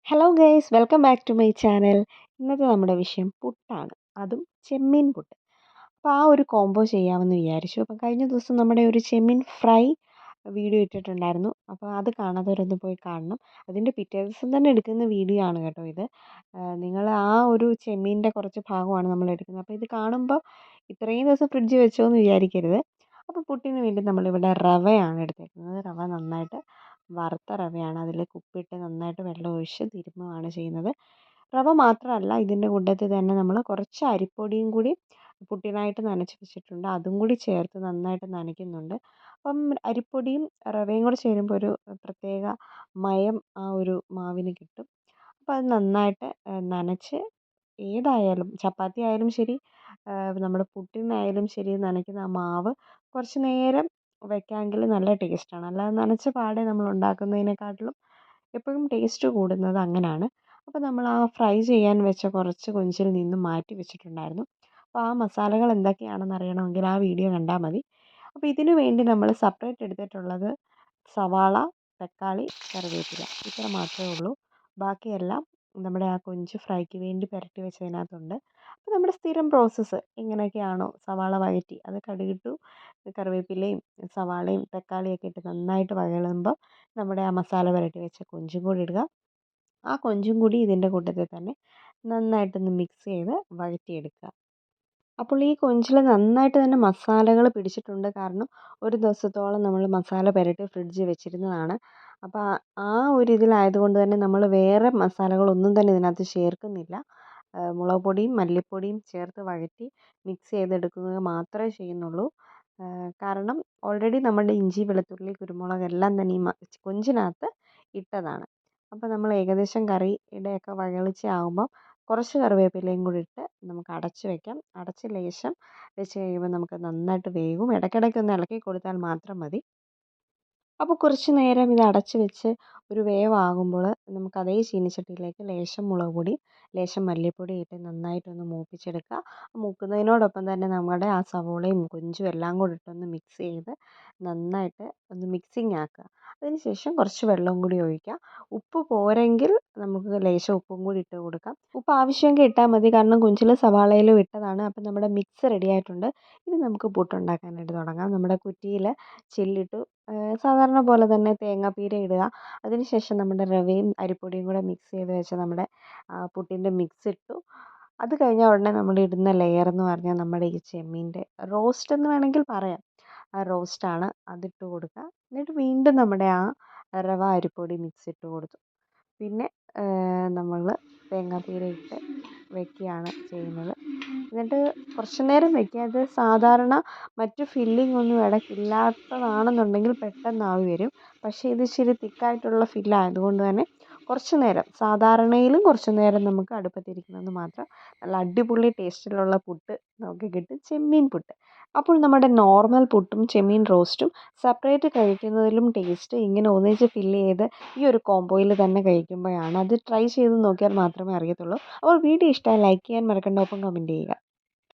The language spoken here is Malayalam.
Hello guys, welcome back to my channel. ഇന്നത്തെ നമ്മുടെ വിഷയം പുട്ടാണ്, അതും ചെമ്മീൻ പുട്ട്. അപ്പോൾ ആ ഒരു കോംബോ ചെയ്യാമെന്ന് വിചാരിച്ചു. അപ്പം കഴിഞ്ഞ ദിവസം നമ്മുടെ ഒരു ചെമ്മീൻ ഫ്രൈ വീഡിയോ ഇട്ടിട്ടുണ്ടായിരുന്നു. അപ്പോൾ അത് കാണാത്തവരൊന്ന് പോയി കാണണം. അതിൻ്റെ പിറ്റേ ദിവസം തന്നെ എടുക്കുന്ന വീഡിയോ ആണ് കേട്ടോ ഇത്. നിങ്ങൾ ആ ഒരു ചെമ്മീൻ്റെ കുറച്ച് ഭാഗമാണ് നമ്മൾ എടുക്കുന്നത്. അപ്പോൾ ഇത് കാണുമ്പോൾ ഇത്രയും ദിവസം ഫ്രിഡ്ജിൽ വെച്ചോ എന്ന് വിചാരിക്കരുത്. അപ്പോൾ പുട്ടിന് വേണ്ടി നമ്മളിവിടെ റവയാണ് എടുത്തേക്കുന്നത്. റവ നന്നായിട്ട് വറുത്ത റവയാണ്. അതിലേക്ക് ഉപ്പിട്ട് നന്നായിട്ട് വെള്ളം ഒഴിച്ച് തിരുമ്മുകയാണ് ചെയ്യുന്നത്. റവ മാത്രമല്ല, ഇതിൻ്റെ കൂട്ടത്തിൽ തന്നെ നമ്മൾ കുറച്ച് അരിപ്പൊടിയും കൂടി പുട്ടിനായിട്ട് നനച്ച് വെച്ചിട്ടുണ്ട്. അതും കൂടി ചേർത്ത് നന്നായിട്ട് നനയ്ക്കുന്നുണ്ട്. അപ്പം അരിപ്പൊടിയും റവയും കൂടി ചേരുമ്പോൾ ഒരു പ്രത്യേക മയം ആ ഒരു മാവിന് കിട്ടും. അപ്പോൾ അത് നന്നായിട്ട് നനച്ച്, ഏതായാലും ചപ്പാത്തി ആയാലും ശരി, നമ്മുടെ പുട്ടിനായാലും ശരി, നനയ്ക്കുന്ന ആ മാവ് കുറച്ച് നേരം വെക്കാമെങ്കിൽ നല്ല ടേസ്റ്റാണ്. അല്ലാതെ നനച്ച പാടെ നമ്മൾ ഉണ്ടാക്കുന്നതിനെക്കാട്ടിലും എപ്പോഴും ടേസ്റ്റ് കൂടുന്നത് അങ്ങനെയാണ്. അപ്പോൾ നമ്മൾ ആ ഫ്രൈ ചെയ്യാൻ വെച്ച കുറച്ച് കൊഞ്ചിൽ നിന്ന് മാറ്റി വെച്ചിട്ടുണ്ടായിരുന്നു. അപ്പോൾ ആ മസാലകൾ എന്തൊക്കെയാണെന്ന് അറിയണമെങ്കിൽ ആ വീഡിയോ കണ്ടാൽ മതി. അപ്പോൾ ഇതിനു വേണ്ടി നമ്മൾ സെപ്പറേറ്റ് എടുത്തിട്ടുള്ളത് സവാള, തക്കാളി, കറിവേപ്പില, ഇത്ര മാത്രമേ ഉള്ളൂ. ബാക്കിയെല്ലാം നമ്മുടെ ആ കൊഞ്ച് ഫ്രൈക്ക് വേണ്ടി പുരട്ടി വെച്ചതിനകത്തുണ്ട്. അപ്പോൾ നമ്മുടെ സ്ഥിരം പ്രോസസ്സ് എങ്ങനെയൊക്കെയാണോ, സവാള വഴറ്റി അത് കടുകിട്ടു, കറിവേപ്പിലയും സവാളയും തക്കാളിയൊക്കെ ഇട്ട് നന്നായിട്ട് വഴളുമ്പോൾ നമ്മുടെ ആ മസാല പുരട്ടി വെച്ച കൊഞ്ചും കൂടി ഇടുക. ആ കൊഞ്ചും കൂടി ഇതിൻ്റെ കൂട്ടത്തിൽ തന്നെ നന്നായിട്ടൊന്ന് മിക്സ് ചെയ്ത് വഴറ്റിയെടുക്കുക. അപ്പോൾ ഈ കൊഞ്ചിൽ നന്നായിട്ട് തന്നെ മസാലകൾ പിടിച്ചിട്ടുണ്ട്. കാരണം ഒരു ദിവസത്തോളം നമ്മൾ മസാല പുരട്ടി ഫ്രിഡ്ജിൽ വെച്ചിരുന്നതാണ്. അപ്പോൾ ആ ഒരു ഇതിലായതുകൊണ്ട് തന്നെ നമ്മൾ വേറെ മസാലകളൊന്നും തന്നെ ഇതിനകത്ത് ചേർക്കുന്നില്ല. മുളക് പൊടിയും മല്ലിപ്പൊടിയും ചേർത്ത് വഴറ്റി മിക്സ് ചെയ്തെടുക്കുക മാത്രമേ ചെയ്യുന്നുള്ളൂ. കാരണം ഓൾറെഡി നമ്മുടെ ഇഞ്ചി, വെളുത്തുള്ളി, കുരുമുളക് എല്ലാം തന്നെ ഈ കൊഞ്ചിനകത്ത് ഇട്ടതാണ്. അപ്പോൾ നമ്മൾ ഏകദേശം കറിയുടെയൊക്കെ വരൾച്ചയാകുമ്പം കുറച്ച് കറിവേപ്പിലയും കൂടി ഇട്ട് നമുക്ക് അടച്ച് വയ്ക്കാം. അടച്ച് ലേശം വെച്ച് കഴിയുമ്പോൾ നമുക്ക് നന്നായിട്ട് വേവും. ഇടയ്ക്കിടയ്ക്ക് ഒന്ന് ഇളക്കി കൊടുത്താൽ മാത്രം മതി. അപ്പോൾ കുറച്ച് നേരം ഇത് അടച്ച് വെച്ച് ഒരു വേവാകുമ്പോൾ നമുക്ക് അതേ ചീനിച്ചട്ടിയിലേക്ക് ലേശം മുളക് പൊടി, ലേശം മല്ലിപ്പൊടി ഇട്ട് നന്നായിട്ടൊന്ന് മൂപ്പിച്ചെടുക്കുക. മൂക്കുന്നതിനോടൊപ്പം തന്നെ നമ്മുടെ ആ സവോളയും കൊഞ്ചും എല്ലാം കൂടി ഇട്ടൊന്ന് മിക്സ് ചെയ്ത് നന്നായിട്ട് ഒന്ന് മിക്സിങ് ആക്കുക. അതിനുശേഷം കുറച്ച് വെള്ളം കൂടി ഒഴിക്കുക. ഉപ്പ് പോരെങ്കിൽ നമുക്ക് ലേശം ഉപ്പും കൂടി ഇട്ട് കൊടുക്കാം. ഉപ്പ് ആവശ്യമെങ്കിൽ ഇട്ടാൽ മതി, കാരണം കൊഞ്ചിൽ സവാളയിലും ഇട്ടതാണ്. അപ്പം നമ്മുടെ മിക്സ് റെഡി ആയിട്ടുണ്ട്. ഇനി നമുക്ക് പുട്ടുണ്ടാക്കാനായിട്ട് തുടങ്ങാം. നമ്മുടെ കുറ്റിയിൽ ചില്ലിട്ടു, സാധാരണ പോലെ തന്നെ തേങ്ങാപ്പീര ഇടുക. അതിനുശേഷം നമ്മുടെ റവയും അരിപ്പൊടിയും കൂടെ മിക്സ് ചെയ്ത് വെച്ച നമ്മുടെ പുട്ടിൻ്റെ മിക്സ് ഇട്ടു. അത് കഴിഞ്ഞ ഉടനെ നമ്മൾ ഇടുന്ന ലെയർ എന്ന് പറഞ്ഞാൽ നമ്മുടെ ഈ ചെമ്മീൻ്റെ റോസ്റ്റ് എന്ന് വേണമെങ്കിൽ പറയാം. ആ റോസ്റ്റാണ്, അതിട്ട് കൊടുക്കുക. എന്നിട്ട് വീണ്ടും നമ്മുടെ ആ റവ അരിപ്പൊടി മിക്സ് ഇട്ട് കൊടുത്തു. പിന്നെ നമ്മൾ തേങ്ങാപ്പീര ഇട്ട് വെക്കുകയാണ് ചെയ്യുന്നത്. എന്നിട്ട് കുറച്ച് നേരം വെക്കുക. അത് സാധാരണ മറ്റ് ഫില്ലിംഗ് ഒന്നും ഇടയ്ക്കില്ലാത്തതാണെന്നുണ്ടെങ്കിൽ പെട്ടെന്ന് ആവി വരും. പക്ഷേ ഇത് ഇച്ചിരി തിക്കായിട്ടുള്ള ഫില്ലായതുകൊണ്ട് തന്നെ കുറച്ച് നേരം, സാധാരണയിലും കുറച്ച് നേരം നമുക്ക് അടുപ്പത്തിരിക്കണമെന്ന് മാത്രം. നല്ല അടിപൊളി ടേസ്റ്റിലുള്ള പുട്ട് നമുക്ക് കിട്ടും, ചെമ്മീൻ പുട്ട്. അപ്പോൾ നമ്മുടെ നോർമൽ പുട്ടും ചെമ്മീൻ റോസ്റ്റും സെപ്പറേറ്റ് കഴിക്കുന്നതിലും ടേസ്റ്റ് ഇങ്ങനെ ഒന്നിച്ച് ഫില്ല് ചെയ്ത് ഈ ഒരു കോംബോയിൽ തന്നെ കഴിക്കുമ്പോഴാണ്. അത് ട്രൈ ചെയ്ത് നോക്കിയാൽ മാത്രമേ അറിയത്തുള്ളൂ. അപ്പോൾ വീഡിയോ ഇഷ്ടമായി ലൈക്ക് ചെയ്യാൻ മറക്കണ്ട, ഒപ്പം കമൻറ്റ് ചെയ്യുക.